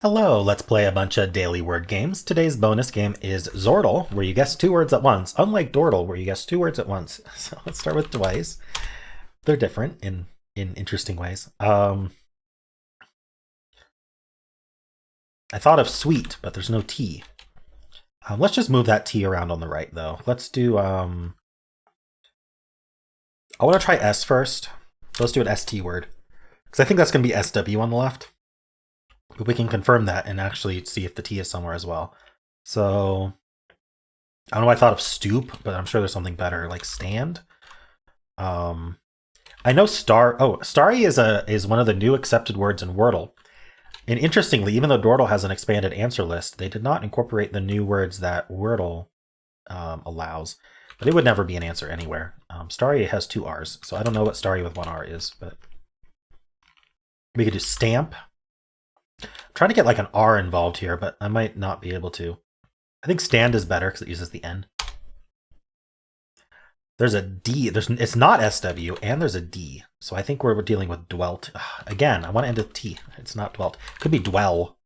Hello, let's play a bunch of daily word games. Today's bonus game is Xordle, where you guess two words at once, unlike Dordle, where you guess two words at once. So let's start with twice. They're different in interesting ways. I thought of sweet, but there's no T. Let's just move that T around on the right, though. Let's do, I want to try S first. So let's do an ST word, because I think that's going to be SW on the left. But we can confirm that and actually see if the T is somewhere as well. So I don't know why I thought of stoop, but I'm sure there's something better, like stand. I know starry is one of the new accepted words in Wordle. And interestingly, even though Dordle has an expanded answer list, they did not incorporate the new words that Wordle allows. But it would never be an answer anywhere. Starry has two R's, so I don't know what starry with one R is, but we could do stamp. I'm trying to get like an R involved here, but I might not be able to. I think stand is better because it uses the N. There's a D. It's not SW, and there's a D. So I think we're dealing with dwelt. Again, I want to end with T. It's not dwelt. It could be dwell.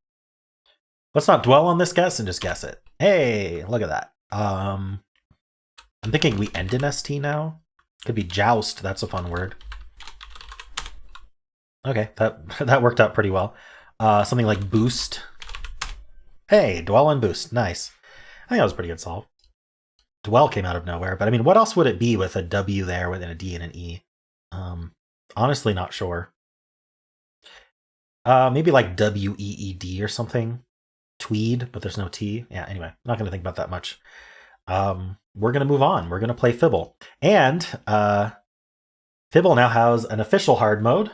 Let's not dwell on this guess and just guess it. Hey, look at that. I'm thinking we end in ST now. Could be joust. That's a fun word. Okay, that worked out pretty well. Something like boost. Hey, dwell and boost. Nice. I think that was a pretty good solve. Dwell came out of nowhere, but I mean, what else would it be with a W there within a D and an E? Honestly, not sure. Maybe like WEED or something. Tweed, but there's no T. Yeah, anyway, I'm not going to think about that much. We're going to move on. We're going to play Fibble. And Fibble now has an official hard mode,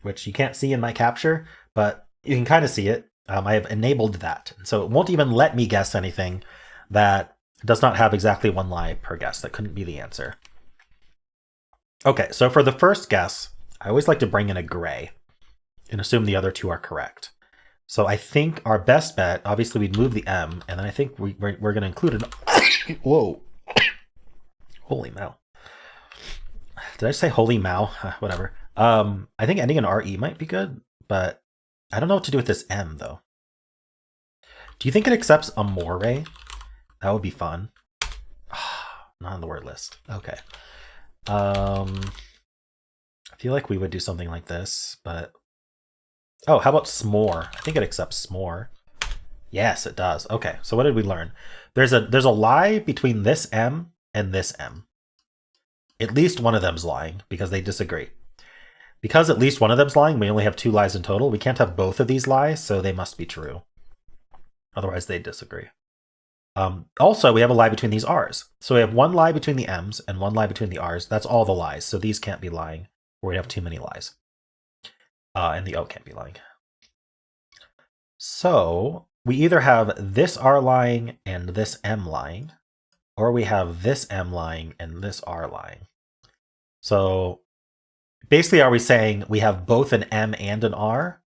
which you can't see in my capture, but you can kind of see it. I have enabled that. So it won't even let me guess anything that does not have exactly one lie per guess. That couldn't be the answer. Okay, so for the first guess, I always like to bring in a gray and assume the other two are correct. So I think our best bet, obviously we'd move the M, and then I think we're going to include an... Whoa. Holy mow. Did I say holy mow? Whatever. I think ending in RE might be good, but I don't know what to do with this M, though. Do you think it accepts amore? That would be fun. Not on the word list. Okay. I feel like we would do something like this, but... Oh, how about s'more? I think it accepts s'more. Yes, it does. Okay, so what did we learn? There's a lie between this M and this M. At least one of them's lying, because they disagree. Because at least one of them's lying, we only have two lies in total. We can't have both of these lies, so they must be true. Otherwise, they disagree. Also, we have a lie between these R's. So we have one lie between the M's and one lie between the R's. That's all the lies. So these can't be lying, or we'd have too many lies. And the O can't be lying. So we either have this R lying and this M lying, or we have this M lying and this R lying. So basically, are we saying we have both an M and an R?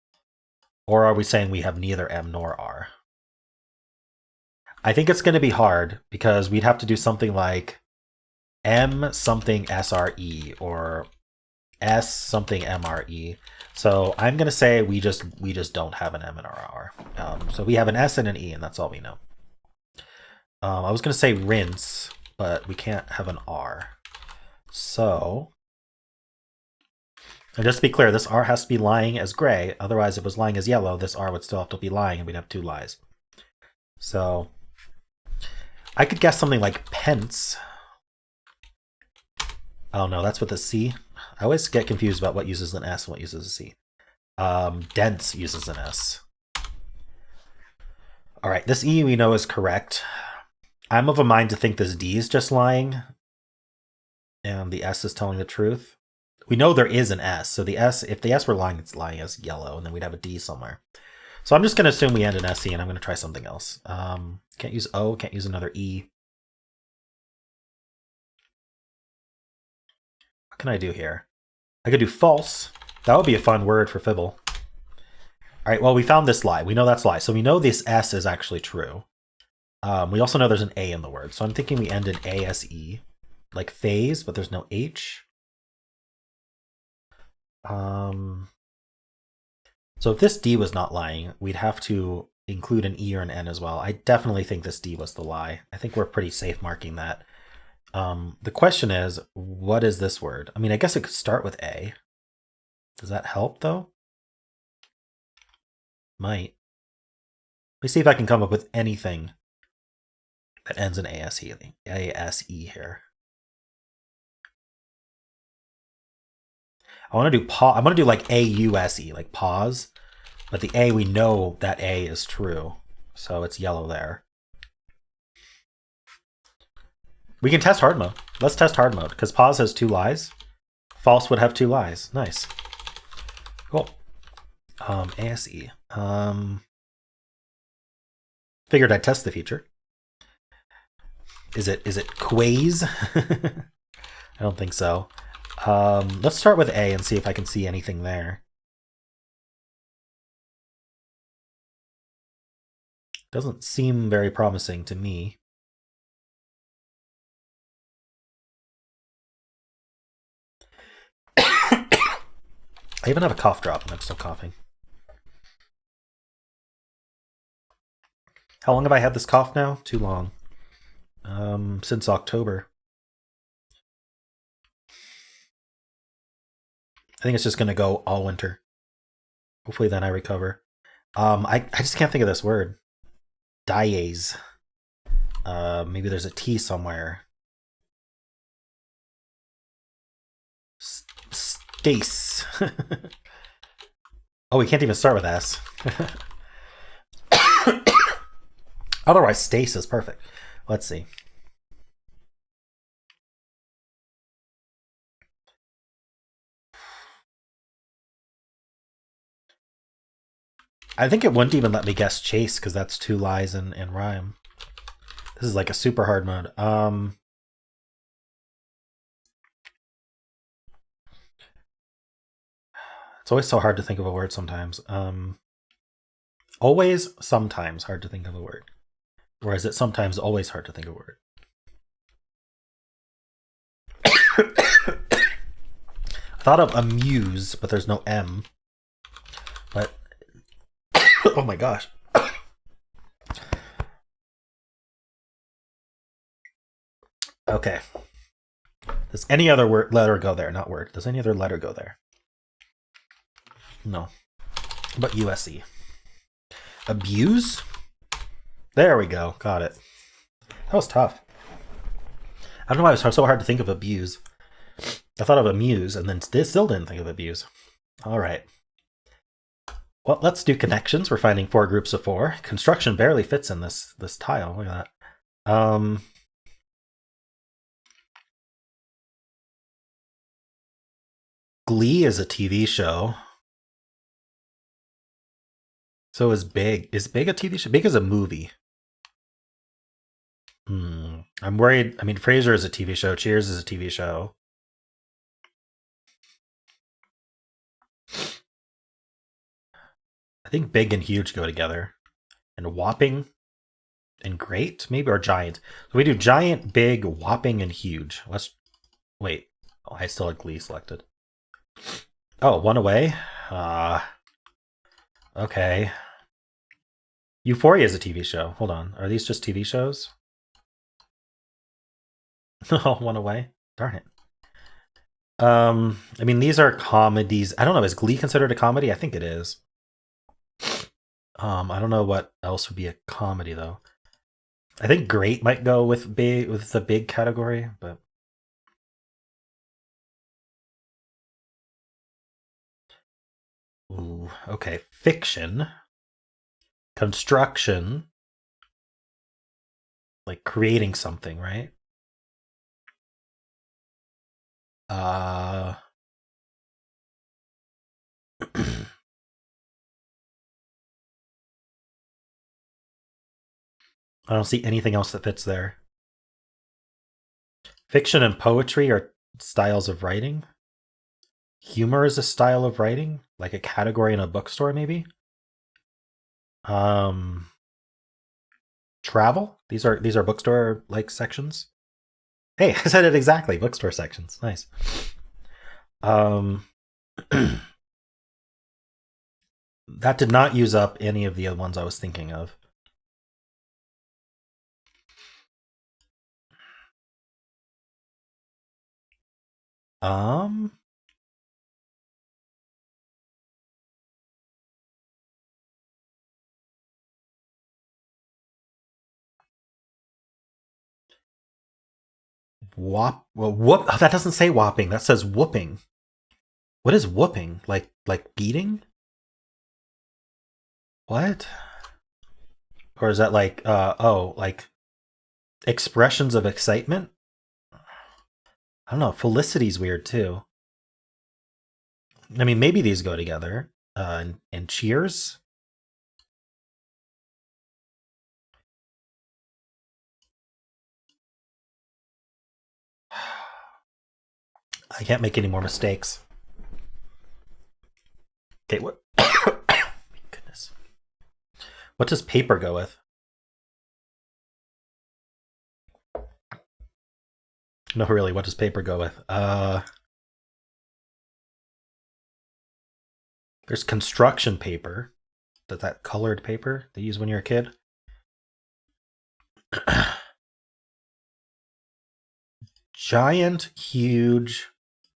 Or are we saying we have neither M nor R? I think it's going to be hard because we'd have to do something like M something SRE or S something MRE. So I'm going to say we just don't have an M and an R. So we have an S and an E, and that's all we know. I was going to say rinse, but we can't have an R. So, and just to be clear, this R has to be lying as gray. Otherwise, if it was lying as yellow, this R would still have to be lying, and we'd have two lies. So I could guess something like pence. Oh no, that's with a C. I always get confused about what uses an S and what uses a C. Dense uses an S. All right, this E we know is correct. I'm of a mind to think this D is just lying, and the S is telling the truth. We know there is an S, so the S, if the S were lying, it's lying as yellow, and then we'd have a D somewhere. So I'm just going to assume we end in SE, and I'm going to try something else. Can't use O, can't use another E. What can I do here? I could do false. That would be a fun word for Fibble. All right, well, we found this lie. We know that's lie. So we know this S is actually true. We also know there's an A in the word. So I'm thinking we end in ASE, like phase, but there's no H. So if this D was not lying, we'd have to include an E or an N as well. I definitely think this D was the lie. I think we're pretty safe marking that. The question is, what is this word? I mean, I guess it could start with A. Does that help though? Might. Let me see if I can come up with anything that ends in ASE. ASE here. I want to do pause. I'm going to do like AUSE, like pause. But the A, we know that A is true. So it's yellow there. We can test hard mode. Let's test hard mode, because pause has 2 lies. False would have 2 lies. Nice. Cool. ASE. Figured I'd test the feature. Is it Quaze? I don't think so. Let's start with A and see if I can see anything there. Doesn't seem very promising to me. I even have a cough drop and I'm still coughing. How long have I had this cough now? Too long. Since October. I think it's just gonna go all winter. Hopefully then I recover. I just can't think of this word. Diase. Maybe there's a T somewhere. Stace. Oh, we can't even start with S. Otherwise, Stace is perfect. Let's see. I think it wouldn't even let me guess Chase because that's 2 lies in rhyme. This is like a super hard mode. It's always so hard to think of a word sometimes. Always, sometimes hard to think of a word. Or is it sometimes always hard to think of a word? I thought of amuse, but there's no M. But oh my gosh. Okay. Does any other letter go there? Not word. Does any other letter go there? No. But USC. Abuse? There we go. Got it. That was tough. I don't know why it was so hard to think of abuse. I thought of amuse and then still didn't think of abuse. All right. Well, let's do connections. We're finding 4 groups of 4. Construction barely fits in this tile. Look at that. Glee is a TV show. So is Big. Is Big a TV show? Big is a movie. I'm worried. I mean, Frasier is a TV show. Cheers is a TV show. I think Big and Huge go together. And Whopping and Great, maybe, or Giant. So we do Giant, Big, Whopping, and Huge. Let's wait. Oh, I still had Glee selected. Oh, one away. Okay. Euphoria is a TV show. Hold on. Are these just TV shows? Oh, one away. Darn it. I mean, these are comedies. I don't know. Is Glee considered a comedy? I think it is. I don't know what else would be a comedy though. I think Great might go with the big category, but ooh, okay. Fiction, construction, like creating something, right? I don't see anything else that fits there. Fiction and poetry are styles of writing. Humor is a style of writing, like a category in a bookstore, maybe. Travel. These are bookstore like sections. Hey, I said it exactly. Bookstore sections. Nice. That did not use up any of the other ones I was thinking of. Whoop. Oh, that doesn't say whopping. That says whooping. What is whooping? Like beating? What? Or is that like like expressions of excitement? I don't know. Felicity's weird too. I mean, maybe these go together. And cheers. I can't make any more mistakes. Okay, what? Goodness. What does paper go with? No, really, what does paper go with? There's construction paper. That colored paper they use when you're a kid. Giant, huge,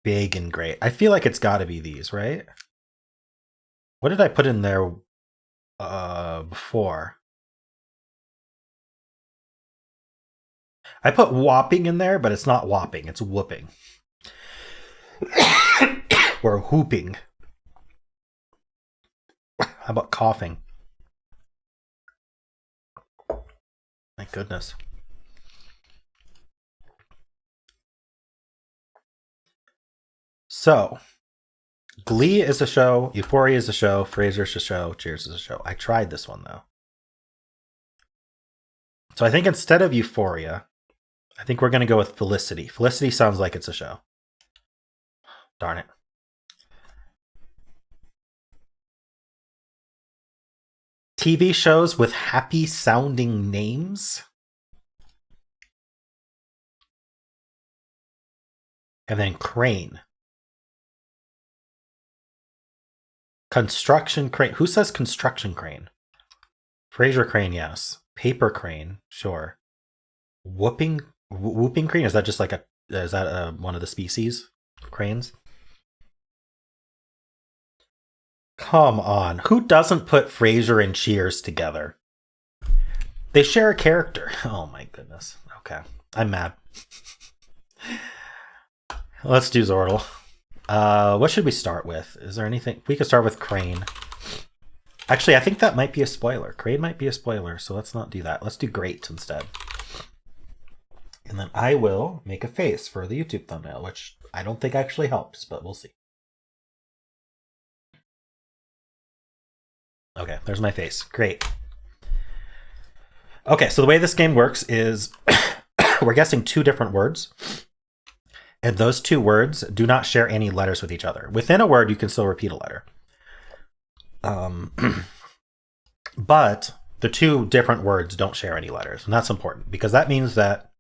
big, and great. I feel like it's got to be these, right? What did I put in there before? I put whopping in there, but it's not whopping. It's whooping. Or whooping. How about coughing? My goodness. So, Glee is a show, Euphoria is a show, Frasier's a show, Cheers is a show. I tried this one, though. So I think instead of Euphoria, I think we're going to go with Felicity. Felicity sounds like it's a show. Darn it. TV shows with happy sounding names. And then crane. Construction crane. Who says construction crane? Frasier crane, yes. Paper crane, sure. Whooping crane? Is that just like one of the species of cranes? Come on. Who doesn't put Frasier and Cheers together? They share a character. Oh my goodness. Okay. I'm mad. Let's do Xordle. What should we start with? Is there anything? We could start with crane. Actually, I think that might be a spoiler. Crane might be a spoiler, so let's not do that. Let's do great instead. And then I will make a face for the YouTube thumbnail, which I don't think actually helps, but we'll see. Okay, there's my face. Great. Okay, so the way this game works is we're guessing two different words. And those two words do not share any letters with each other. Within a word, you can still repeat a letter. But the two different words don't share any letters. And that's important because that means that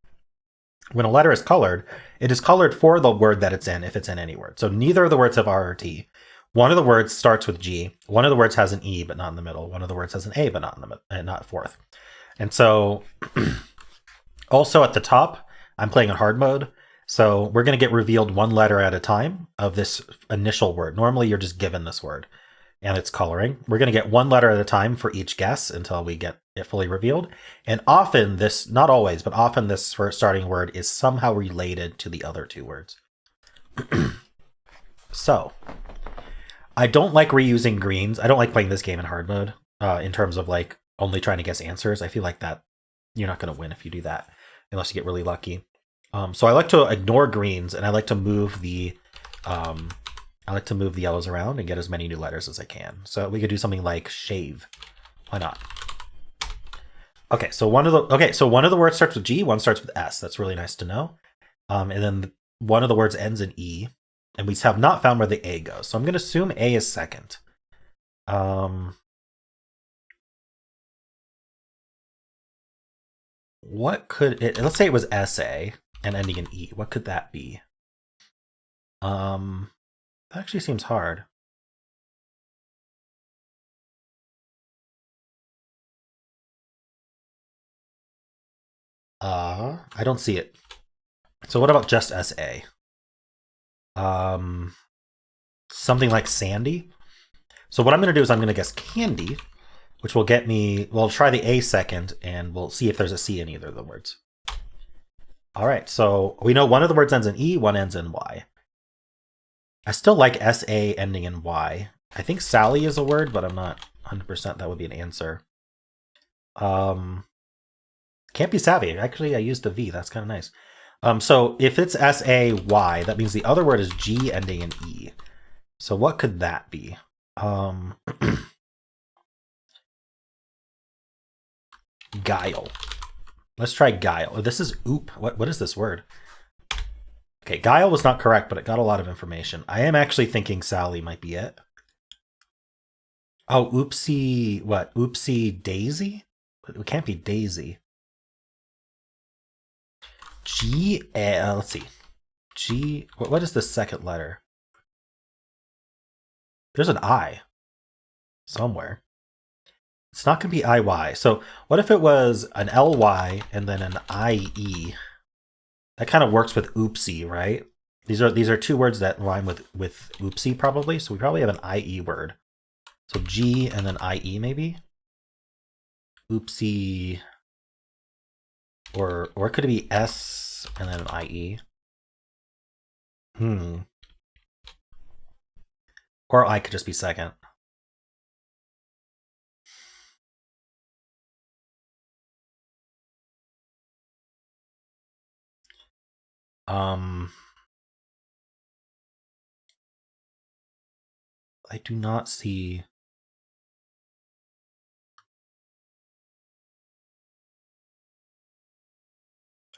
when a letter is colored, it is colored for the word that it's in, if it's in any word. So neither of the words have R or T. One of the words starts with G. One of the words has an E, but not in the middle. One of the words has an A, but not in the middle, and not fourth. And so also at the top, I'm playing in hard mode. So we're going to get revealed one letter at a time of this initial word. Normally, you're just given this word and it's coloring. We're going to get one letter at a time for each guess until we get it fully revealed. And often this, not always, but often this first starting word is somehow related to the other two words. So I don't like reusing greens. I don't like playing this game in hard mode in terms of like only trying to guess answers. I feel like that you're not going to win if you do that unless you get really lucky. So I like to ignore greens and I like to move the yellows around and get as many new letters as I can. So we could do something like shave. Why not? Okay, so one of the words starts with G, one starts with S. That's really nice to know. And then one of the words ends in E, and we have not found where the A goes. So I'm going to assume A is second. What could it? Let's say it was SA and ending in E. What could that be? That actually seems hard. I don't see it. So what about just SA? Something like Sandy. So what I'm going to do is I'm going to guess candy, which will get me, we'll try the A second, and we'll see if there's a C in either of the words. All right, so we know one of the words ends in E, one ends in Y. I still like SA ending in Y. I think Sally is a word, but I'm not 100% that would be an answer. Can't be savvy. Actually, I used a V. That's kind of nice. So if it's SAY, that means the other word is G ending in E. So what could that be? Guile. Let's try guile. This is oop. What is this word? Okay, guile was not correct, but it got a lot of information. I am actually thinking Sally might be it. Oh, oopsie, what? Oopsie daisy? It can't be daisy. G, let's see. G, what is the second letter? There's an I somewhere. It's not going to be IY. So what if it was an LY and then an IE? That kind of works with oopsie, right? These are two words that rhyme with oopsie probably. So we probably have an IE word. So G and then IE maybe? Oopsie. Or could it be S and then an IE? Or I could just be second. I do not see.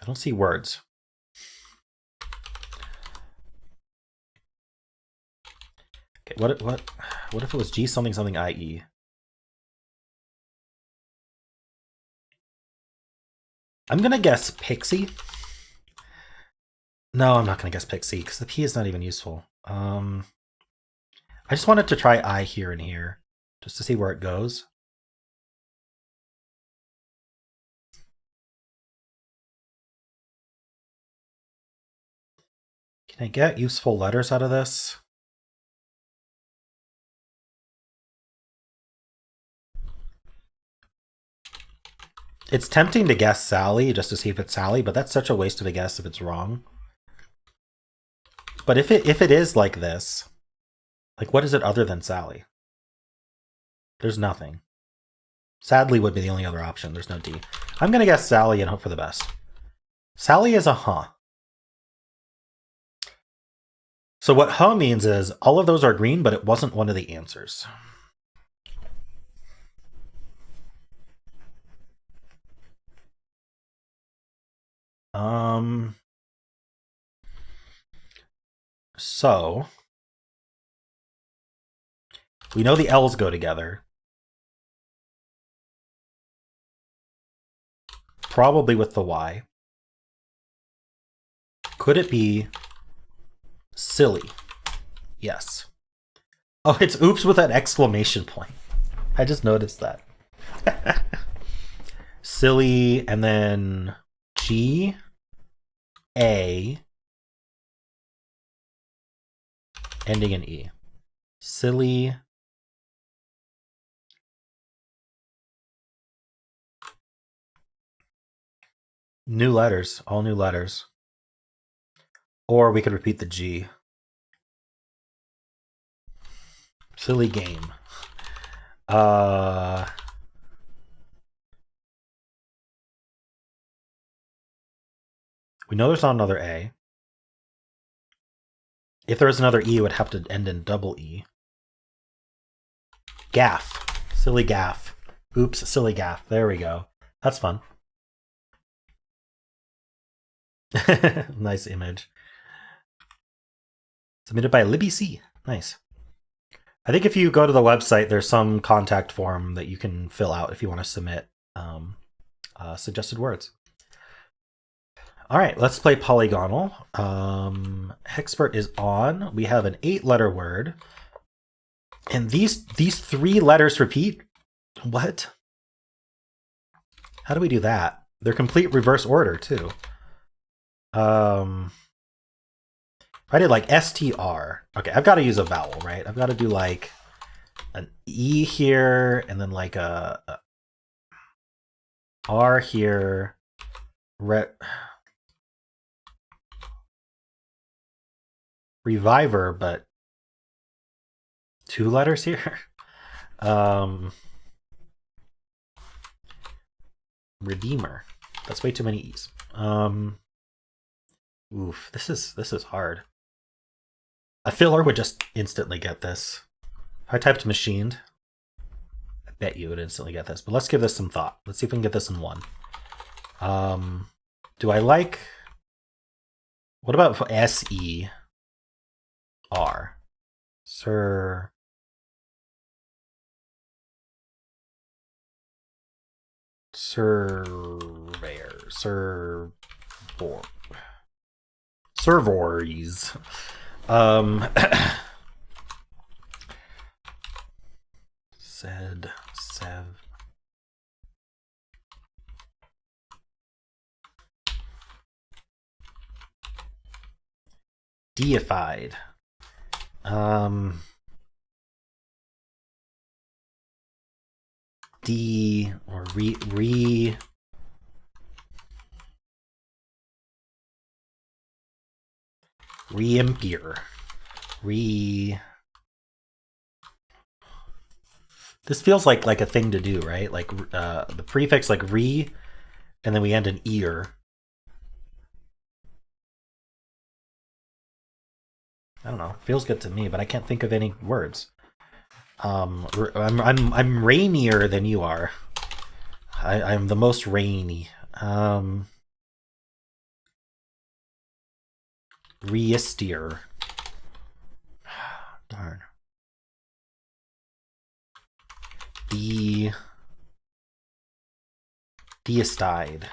I don't see words. Okay, what if it was G something something IE? I'm gonna guess Pixie. No, I'm not gonna guess Pixie because the P is not even useful. I just wanted to try I here and here just to see where it goes. Can I get useful letters out of this? It's tempting to guess Sally just to see if it's Sally, but that's such a waste of a guess if it's wrong. But if it is like this, like what is it other than Sally? There's nothing. Sadly would be the only other option. There's no D. I'm gonna guess Sally and hope for the best. Sally is a huh. So what huh means is all of those are green, but it wasn't one of the answers. So we know the L's go together. Probably with the Y. Could it be silly? Yes. Oh, it's oops with an exclamation point. I just noticed that. Silly, and then G, A, ending in E. Silly. New letters, all new letters. Or we could repeat the G. Silly game. We know there's not another A. If there is another E, it would have to end in double E. Gaff. Silly gaff. Oops, silly gaff. There we go. That's fun. Nice image. Submitted by Libby C. Nice. I think if you go to the website, there's some contact form that you can fill out if you want to submit suggested words. All right, let's play Polygonle. Hexpert is on. We have an 8-letter word. And these 3 letters repeat? What? How do we do that? They're complete reverse order too. I did like STR. Okay, I've got to use a vowel, right? I've got to do like an E here, and then like a R here. Reviver, but 2 letters here. Redeemer. That's way too many E's. Oof, this is hard. A filler would just instantly get this. If I typed machined, I bet you would instantly get this. But let's give this some thought. Let's see if we can get this in one. Do I like... What about S-E-R? Sir... Surveyor. Servories. Sev. Deified. D or Reimpier. This feels like a thing to do, right? Like the prefix like re, and then we end in ear. I don't know. Feels good to me, but I can't think of any words. I'm rainier than you are. I'm the most rainy. Reistier. Darn. Deistide.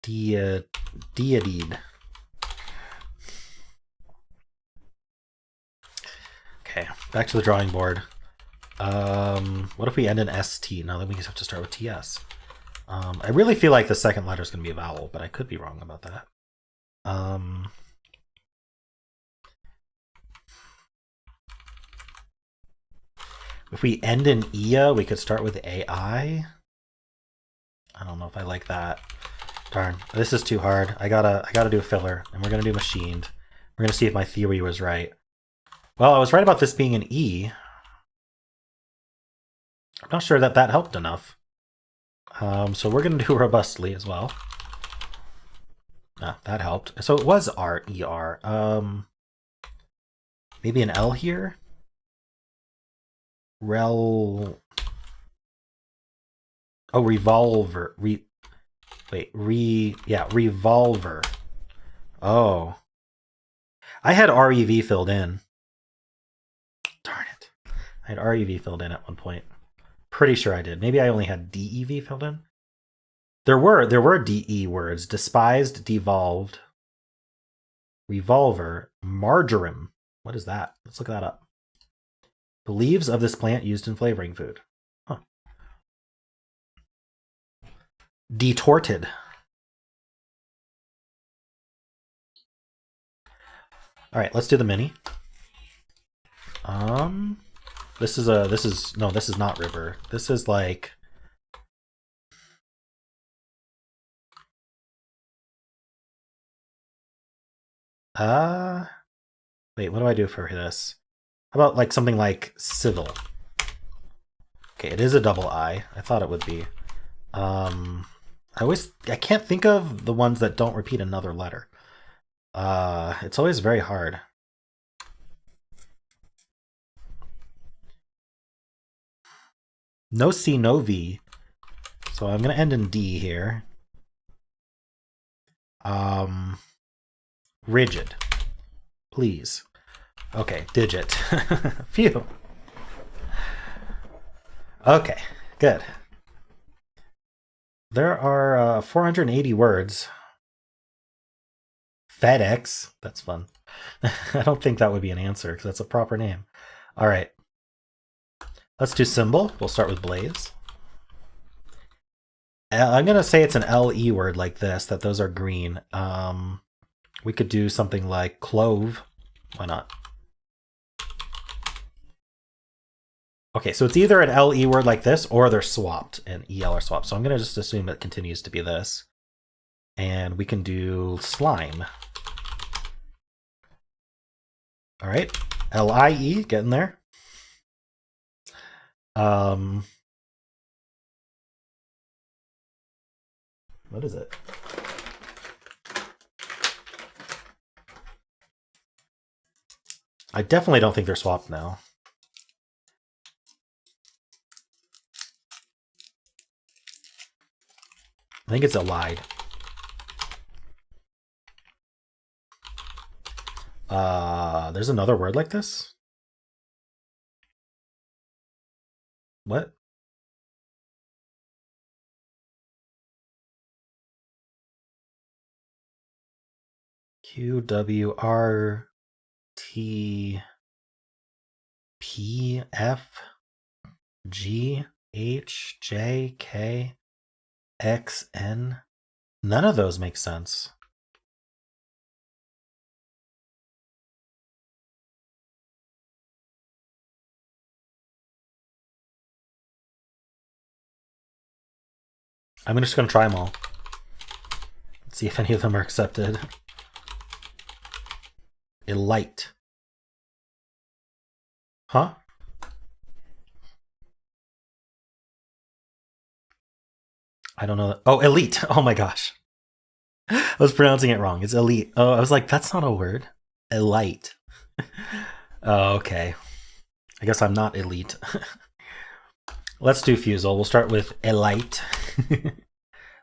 Deidid. Okay, back to the drawing board. What if we end in ST? Now then we just have to start with TS. I really feel like the second letter is going to be a vowel, but I could be wrong about that. If we end in IA, we could start with AI. I don't know if I like that. Darn, this is too hard. I gotta do a filler, and we're gonna do machined. We're gonna see if my theory was right. Well, I was right about this being an E. I'm not sure that helped enough. So we're gonna do robustly as well. Ah, that helped. So it was R-E-R. Maybe an L here? Oh, revolver. Revolver. Oh. I had REV filled in. Darn it. I had REV filled in at one point. Pretty sure I did. Maybe I only had DEV filled in. There were DE words. Despised, devolved, revolver, marjoram. What is that? Let's look that up. The leaves of this plant used in flavoring food. Huh. Detorted. All right, let's do the mini. This is not river. This is like wait, what do I do for this? How about like something like civil? Okay, it is a double I. I thought it would be. I can't think of the ones that don't repeat another letter. It's always very hard. No C, no V. So I'm gonna end in D here. Rigid. Please. Okay, digit. Phew. Okay, good. There are 480 words. FedEx. That's fun. I don't think that would be an answer because that's a proper name. All right. Let's do Symble. We'll start with Blaze. I'm gonna say it's an LE word like this, that those are green. We could do something like clove. Why not? Okay, so it's either an LE word like this or they're swapped and EL are swapped. So I'm gonna just assume it continues to be this. And we can do slime. All right, LIE, getting there. What is it? I definitely don't think they're swapped now. I think it's allied. There's another word like this? What? QWRTPF GHJKXN. None of those make sense. I'm just going to try them all. Let's see if any of them are accepted. Elite. Huh? I don't know. Oh, elite. Oh my gosh. I was pronouncing it wrong. It's elite. Oh, I was like, that's not a word. Elite. Oh, okay. I guess I'm not elite. Let's do Fusele. We'll start with elite.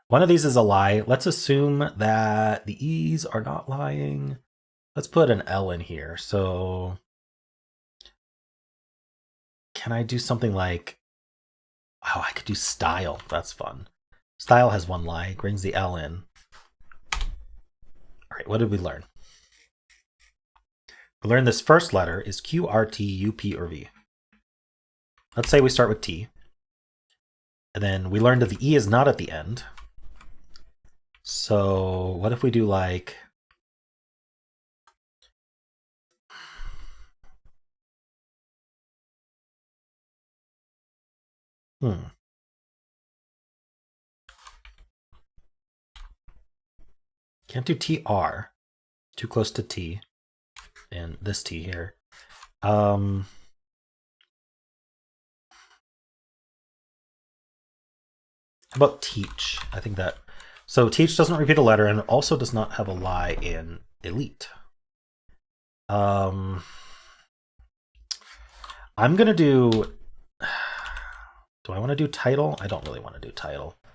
One of these is a lie. Let's assume that the E's are not lying. Let's put an L in here. So can I do something like, oh, I could do style. That's fun. Style has one lie, brings the L in. All right, what did we learn? We learned this first letter is Q, R, T, U, P, or V. Let's say we start with T. And then we learned that the E is not at the end. So what if we do like, can't do TR. Too close to T. And this T here. How about teach? I think that, so teach doesn't repeat a letter and also does not have a lie in elite. I'm gonna do I want to do title? I don't really want to do title. I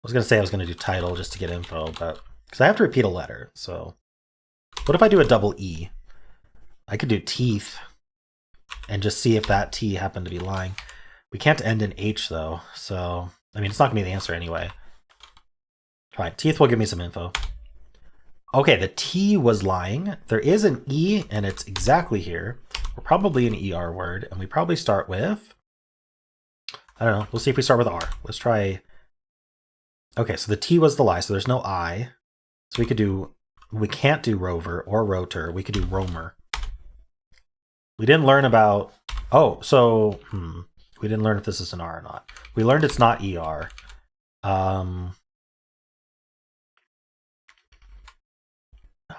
was gonna say I was gonna do title just to get info, but because I have to repeat a letter. So what if I do a double E? I could do teeth and just see if that T happened to be lying. We can't end in H though, so I mean it's not gonna be the answer anyway. All right, teeth will give me some info. Okay, the T was lying. There is an E and it's exactly here. We're probably an ER word, and we probably start with, I don't know, we'll see if we start with R. Let's try. Okay, so the T was the lie, so there's no I. So we could do, we can't do rover or rotor. We could do roamer. We didn't learn about, oh, so, we didn't learn if this is an R or not. We learned it's not ER.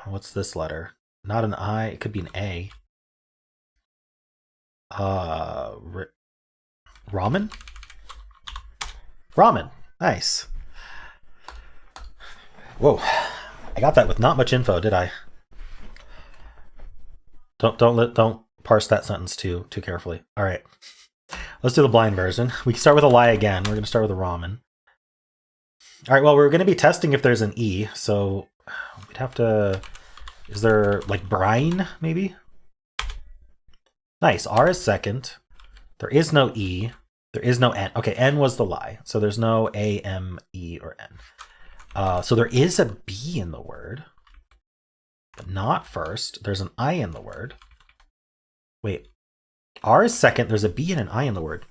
What's this letter? Not an I, it could be an A. Ramen? Ramen, nice. Whoa, I got that with not much info, did I? Don't parse that sentence too carefully. All right, let's do the blind version. We can start with a lie again. We're gonna start with a ramen. All right, well, we're gonna be testing if there's an E, so we'd have to, is there like brine maybe? Nice, R is second. There is no E. There is no N. Okay, N was the lie. So there's no A, M, E, or N. So there is a B in the word, but not first. There's an I in the word. Wait, R is second. There's a B and an I in the word.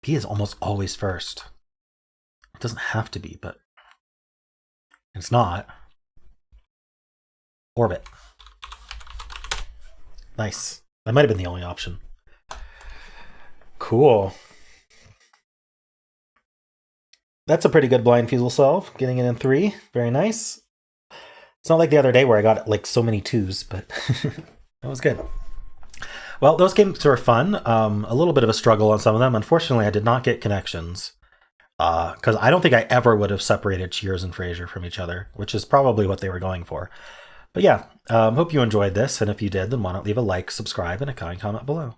P is almost always first. It doesn't have to be, but it's not. Orbit. Nice. That might have been the only option. Cool. That's a pretty good blind Fusele solve. Getting it in 3. Very nice. It's not like the other day where I got like so many 2s, but that was good. Well, those games were fun. A little bit of a struggle on some of them. Unfortunately, I did not get connections. Because I don't think I ever would have separated Cheers and Fraser from each other, which is probably what they were going for. But yeah, hope you enjoyed this. And if you did, then why not leave a like, subscribe, and a kind comment below.